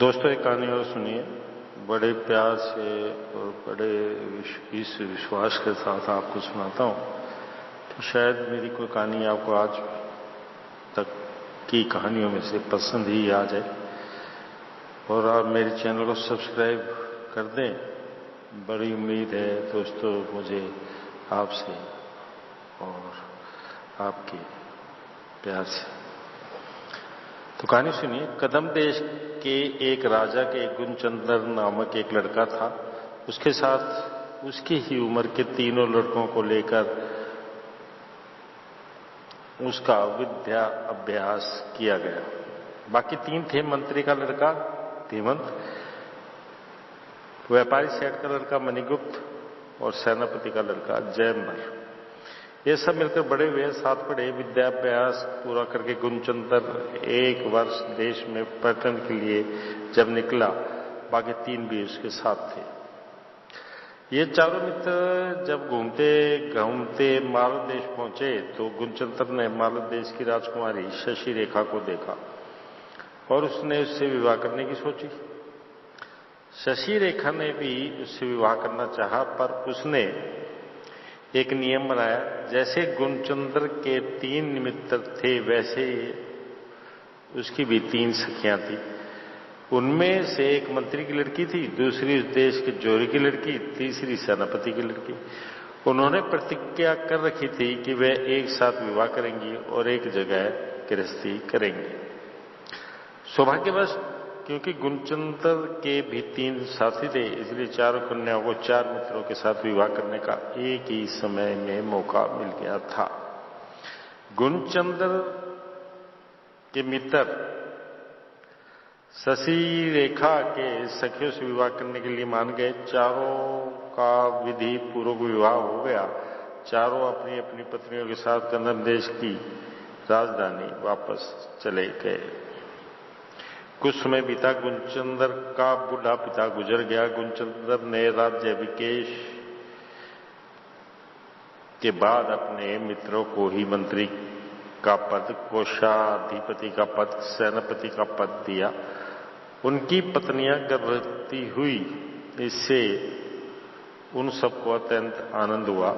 दोस्तों, एक कहानी और सुनिए। बड़े प्यार से और बड़े इस विश्वास के साथ आपको सुनाता हूँ कि शायद मेरी कोई कहानी आपको आज तक की कहानियों में से पसंद ही आ जाए और आप मेरे चैनल को सब्सक्राइब कर दें। बड़ी उम्मीद है दोस्तों मुझे आपसे और आपके प्यार से। तो कहानी सुनिए। कदम देश के एक राजा के गुणचंद्र नामक एक लड़का था। उसके साथ उसकी ही उम्र के तीनों लड़कों को लेकर उसका विद्या अभ्यास किया गया। बाकी तीन थे मंत्री का लड़का धीमंत, व्यापारी सेठ का लड़का मणिगुप्त और सेनापति का लड़का जयम्बर। ये सब मिलकर बड़े हुए, साथ पढ़े। विद्याभ्यास पूरा करके गुणचंद्र एक वर्ष देश में पर्यटन के लिए जब निकला, बाकी तीन भी उसके साथ थे। ये चारों मित्र जब घूमते घूमते मालव देश पहुंचे तो गुणचंद्र ने मालव देश की राजकुमारी शशि रेखा को देखा और उसने उससे विवाह करने की सोची। शशि रेखा ने भी उससे विवाह करना चाहा, पर उसने एक नियम बनाया। जैसे गुणचंद्र के तीन मित्र थे वैसे उसकी भी तीन सखियां थी। उनमें से एक मंत्री की लड़की थी, दूसरी उस देश के जोरी की लड़की, तीसरी सेनापति की लड़की। उन्होंने प्रतिज्ञा कर रखी थी कि वे एक साथ विवाह करेंगी और एक जगह गृहस्थी करेंगी। सौभाग्यवश क्योंकि गुणचंद्र के भी तीन साथी थे, इसलिए चारों कन्याओं को चार मित्रों के साथ विवाह करने का एक ही समय में मौका मिल गया था। गुणचंद्र के मित्र शशि रेखा के सखियों से विवाह करने के लिए मान गए। चारों का विधि पूर्वक विवाह हो गया। चारों अपनी अपनी पत्नियों के साथ कदम देश की राजधानी वापस चले गए। कुछ समय बीता। गुणचंद्र का बूढ़ा पिता गुजर गया। गुणचंद्र ने राज्याभिषेक के बाद अपने मित्रों को ही मंत्री का पद, कोषाधिपति का पद, सेनापति का पद दिया। उनकी पत्नियां गर्भवती हुई, इससे उन सबको अत्यंत आनंद हुआ।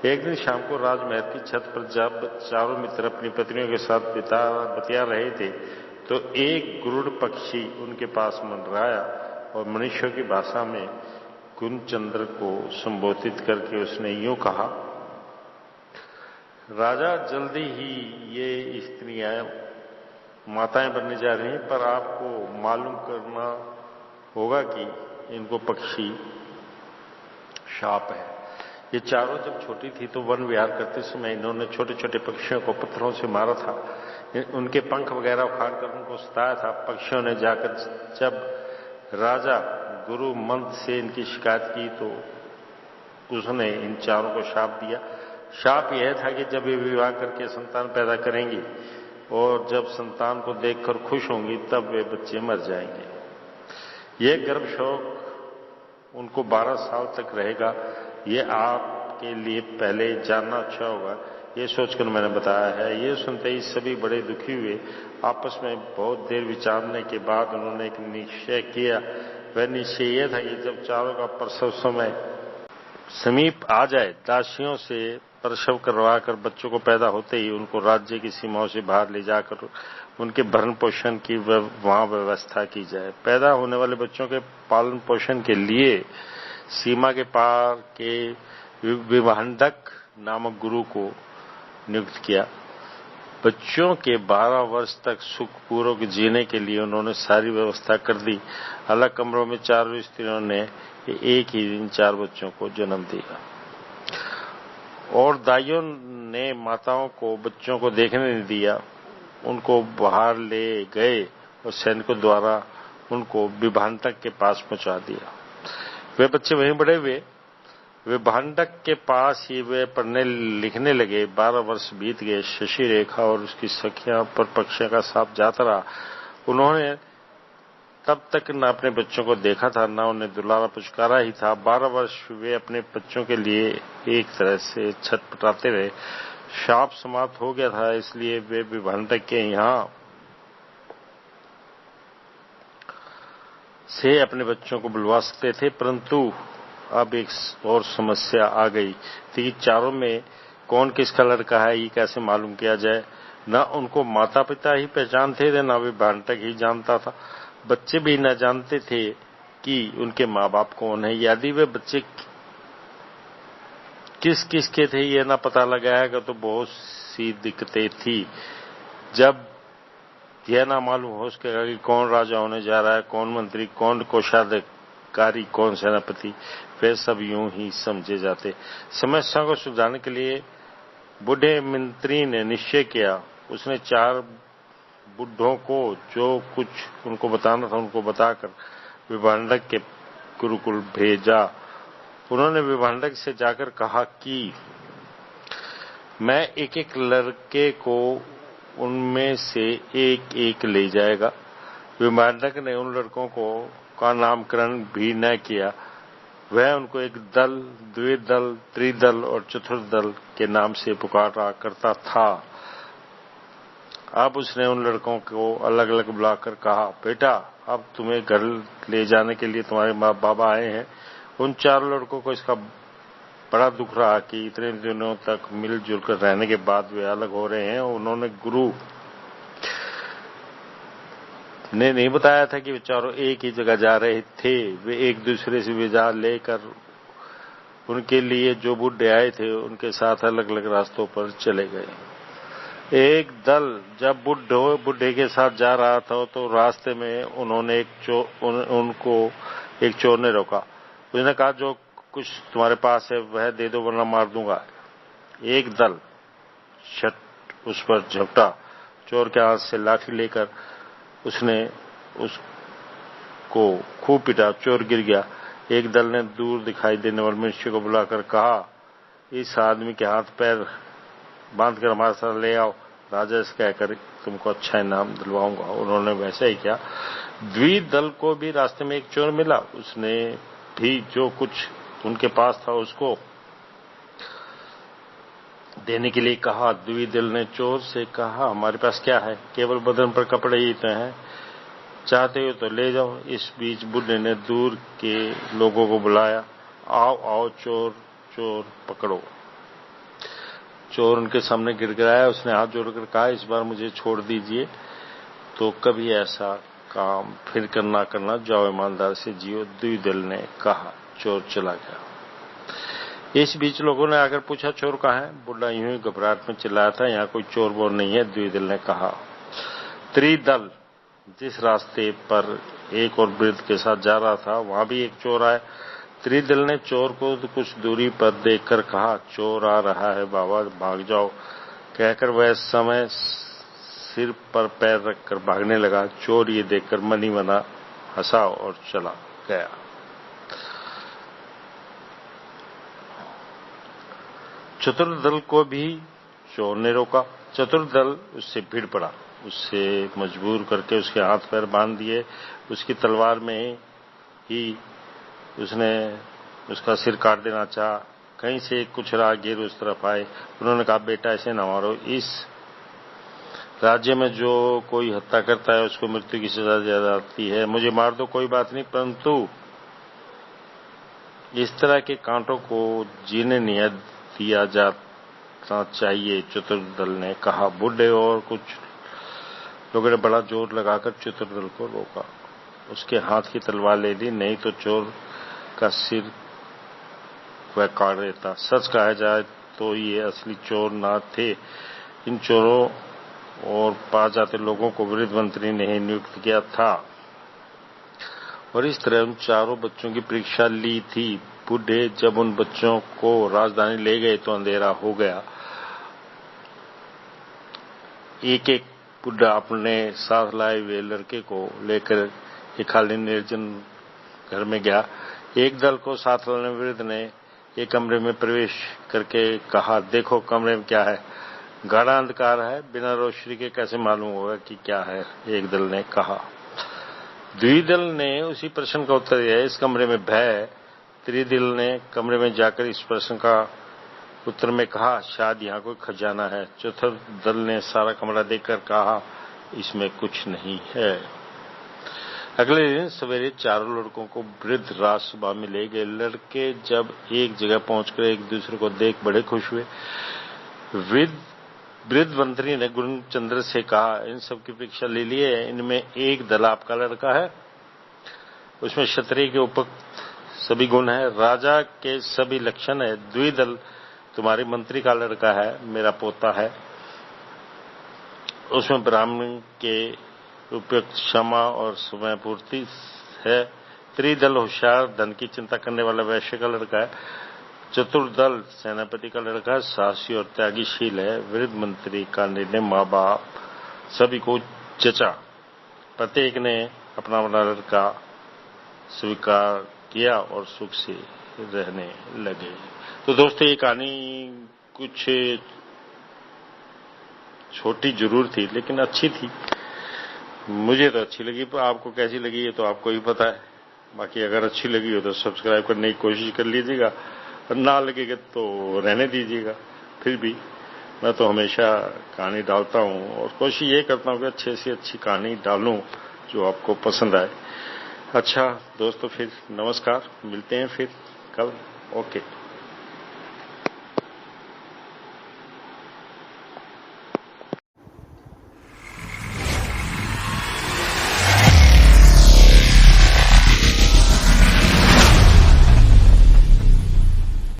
एक दिन शाम को राजमहल की छत पर जब चारों मित्र अपनी पत्नियों के साथ बतिया रहे थे तो एक गरुड़ पक्षी उनके पास मंडराया और मनुष्यों की भाषा में गुणचंद्र को संबोधित करके उसने यूं कहा, राजा, जल्दी ही ये स्त्रियां माताएं बनने जा रही हैं, पर आपको मालूम करना होगा कि इनको पक्षी शाप है। ये चारों जब छोटी थी तो वन विहार करते समय इन्होंने छोटे छोटे पक्षियों को पत्थरों से मारा था, उनके पंख वगैरह उखाड़ कर उनको सताया था। पक्षियों ने जाकर जब राजा गुरु मंत्र से इनकी शिकायत की तो उसने इन चारों को शाप दिया। शाप यह था कि जब ये विवाह करके संतान पैदा करेंगी और जब संतान को देखकर खुश होंगी तब वे बच्चे मर जाएंगे। यह गर्भ शोक उनको 12 साल तक रहेगा। ये आपके लिए पहले जानना अच्छा होगा, ये सोचकर मैंने बताया है। ये सुनते ही सभी बड़े दुखी हुए। आपस में बहुत देर विचारने के बाद उन्होंने एक निश्चय किया। वह निश्चय यह था कि जब चारों का प्रसव समय समीप आ जाए, दासियों से प्रसव करवाकर बच्चों को पैदा होते ही उनको राज्य की सीमाओं से बाहर ले जाकर उनके भरण पोषण की वहां व्यवस्था की जाए। पैदा होने वाले बच्चों के पालन पोषण के लिए सीमा के पार के विभांडक नामक गुरु को नियुक्त किया। बच्चों के 12 वर्ष तक सुखपूर्वक जीने के लिए उन्होंने सारी व्यवस्था कर दी। अलग कमरों में चारों स्त्रियों ने एक ही दिन 4 बच्चों को जन्म दिया और दाइयों ने माताओं को बच्चों को देखने नहीं दिया। उनको बाहर ले गए और सैनिकों द्वारा उनको विभांडक के पास पहुंचा दिया। वे बच्चे वहीं बड़े हुए। विभांडक के पास ही वे पढ़ने लिखने लगे। 12 वर्ष बीत गए। शशि रेखा और उसकी सखियां पर पक्षियों का साथ जाता रहा। उन्होंने तब तक न अपने बच्चों को देखा था, न उन्हें दुलारा पुचकारा ही था। 12 वर्ष वे अपने बच्चों के लिए एक तरह से छटपटाते रहे। शाप समाप्त हो गया था, इसलिए वे विभांडक के यहाँ से अपने बच्चों को बुलवा सकते थे, परंतु अब एक और समस्या आ गई थी कि चारों में कौन किसका लड़का है ये कैसे मालूम किया जाए। न उनको माता पिता ही पहचानते थे, न विभांडक ही जानता था। बच्चे भी न जानते थे कि उनके माँ बाप कौन है। यदि वे बच्चे किस किस के थे ये ना पता लगाएगा तो बहुत सी दिक्कतें थी। जब यह ना मालूम हो सकेगा कि कौन राजा होने जा रहा है, कौन मंत्री, कौन कोषाधिकारी, कौन सेनापति, वे सब यूं ही समझे जाते। समस्या को सुलझाने के लिए बूढ़े मंत्री ने निश्चय किया। उसने 4 बुढ़ों को जो कुछ उनको बताना था उनको बताकर विभांडक के गुरुकुल भेजा। उन्होंने विभांडक से जाकर कहा कि मैं एक एक लड़के को उनमें से एक एक ले जाएगा। विभांडक ने उन लड़कों का नामकरण भी न किया। वह उनको एक दल, द्विदल, त्रिदल और चतुर्दल के नाम से पुकारा करता था। अब उसने उन लड़कों को अलग अलग बुलाकर कहा, बेटा अब तुम्हें घर ले जाने के लिए तुम्हारे माँ बाबा आए हैं। उन 4 लड़कों को इसका बड़ा दुख रहा कि इतने दिनों तक मिलजुल कर रहने के बाद वे अलग हो रहे हैं। उन्होंने गुरु ने नहीं बताया था कि वे चारों एक ही जगह जा रहे थे। वे एक दूसरे से विदा लेकर उनके लिए जो बूढ़े आए थे उनके साथ अलग अलग रास्तों पर चले गए। एक दल जब बूढ़े के साथ जा रहा था तो रास्ते में उनको एक चोर ने रोका। उसने कहा, जो कुछ तुम्हारे पास है वह दे दो वरना मार दूंगा। एक दल उस पर झपटा। चोर के हाथ से लाठी लेकर उसने उसको खूब पीटा। चोर गिर गया। एक दल ने दूर दिखाई देने वाले मनुष्य को बुलाकर कहा, इस आदमी के हाथ पैर बांधकर हमारे साथ ले आओ, राजा से कहकर तुमको अच्छा इनाम दिलवाऊंगा। उन्होंने वैसा ही किया। द्विदल को भी रास्ते में एक चोर मिला। उसने भी जो कुछ उनके पास था उसको देने के लिए कहा। द्विदल ने चोर से कहा, हमारे पास क्या है, केवल बदन पर कपड़े ही तो हैं, चाहते हो तो ले जाओ। इस बीच बूढ़े ने दूर के लोगों को बुलाया, आओ आओ चोर चोर पकड़ो। चोर उनके सामने गिड़गिड़ाया। उसने हाथ जोड़कर कहा, इस बार मुझे छोड़ दीजिए तो कभी ऐसा काम फिर करना, जाओ ईमानदार से जियो। द्विदल ने कहा। चोर चला गया। इस बीच लोगों ने आकर पूछा, चोर कहाँ है? बुढ़ा यूं ही घबराहट में चिल्लाया था, यहाँ कोई चोर बोर नहीं है। द्विदल ने कहा। त्रिदल जिस रास्ते पर एक और वृद्ध के साथ जा रहा था वहां भी एक चोर आया। त्रिदल ने चोर को कुछ दूरी पर देखकर कहा, चोर आ रहा है बाबा, भाग जाओ। कहकर वह समय सिर पर पैर रखकर भागने लगा। चोर ये देखकर मन ही मना हंसा और चला गया। चतुर्दल को भी चोर ने रोका। चतुर्दल उससे भिड़ पड़ा। उससे मजबूर करके उसके हाथ पैर बांध दिए। उसकी तलवार में ही उसने उसका सिर काट देना चाहा। कहीं से कुछ राहगीर उस तरफ आए। उन्होंने कहा, बेटा ऐसे न मारो, इस राज्य में जो कोई हत्या करता है उसको मृत्यु की सजा दी जाती है। मुझे मार दो कोई बात नहीं, परंतु इस तरह के कांटों को जीने नहीं दिया जाना चाहिए। चतुर्दल ने कहा। बूढ़े और कुछ लोगों ने बड़ा जोर लगाकर चतुर्दल को रोका। उसके हाथ की तलवार ले ली, नहीं तो चोर का सिर वह काट देता। सच कहा जाए तो ये असली चोर न थे। इन चोरों और पास जाते लोगों को वृद्ध मंत्री ने ही नियुक्त किया था और इस तरह उन चारों बच्चों की परीक्षा ली थी। बूढ़े जब उन बच्चों को राजधानी ले गए तो अंधेरा हो गया। एक एक बुढ़ा अपने साथ लाए हुए लड़के को लेकर एक खाली निर्जन घर में गया। एक दल को साथ लाने वृद्ध ने एक कमरे में प्रवेश करके कहा, देखो कमरे में क्या है? गाढ़ा अंधकार है, बिना रोशनी के कैसे मालूम होगा कि क्या है? एक दल ने कहा। द्विदल ने उसी प्रश्न का उत्तर दिया, इस कमरे में भय। त्रिदल ने कमरे में जाकर इस प्रश्न का उत्तर में कहा, शायद यहाँ कोई खजाना है। चतुर्दल ने सारा कमरा देखकर कहा, इसमें कुछ नहीं है। अगले दिन सवेरे चारों लड़कों को वृद्ध राज सभा में ले गए। लड़के जब एक जगह पहुंचकर एक दूसरे को देख बड़े खुश हुए। वृद्ध मंत्री ने गुरुचंद्र से कहा, इन सब की परीक्षा ले लिए, इनमें एक दल आपका लड़का है, उसमें क्षत्रिय के उपयुक्त सभी गुण है, राजा के सभी लक्षण है। द्विदल तुम्हारी मंत्री का लड़का है, मेरा पोता है, उसमें ब्राह्मण के उपयुक्त क्षमा और समय पूर्ति है। त्रिदल होशियार, धन की चिंता करने वाला वैश्य का लड़का है। चतुर्दल सेनापति का लड़का है, साहसी और त्यागीशील है। वृद्ध मंत्री का निर्णय माँ बाप सभी को जचा। प्रत्येक ने अपना अपना लड़का स्वीकार किया और सुख से रहने लगे। तो दोस्तों, ये कहानी कुछ छोटी जरूर थी लेकिन अच्छी थी। मुझे तो अच्छी लगी, पर आपको कैसी लगी ये तो आपको ही पता है। बाकी अगर अच्छी लगी हो तो सब्सक्राइब करने की कोशिश कर लीजिएगा, और ना लगेगा तो रहने दीजिएगा। फिर भी मैं तो हमेशा कहानी डालता हूं और कोशिश ये करता हूं कि अच्छे से अच्छी कहानी डालूं जो आपको पसंद आए। अच्छा दोस्तों, फिर नमस्कार, मिलते हैं फिर कल। ओके।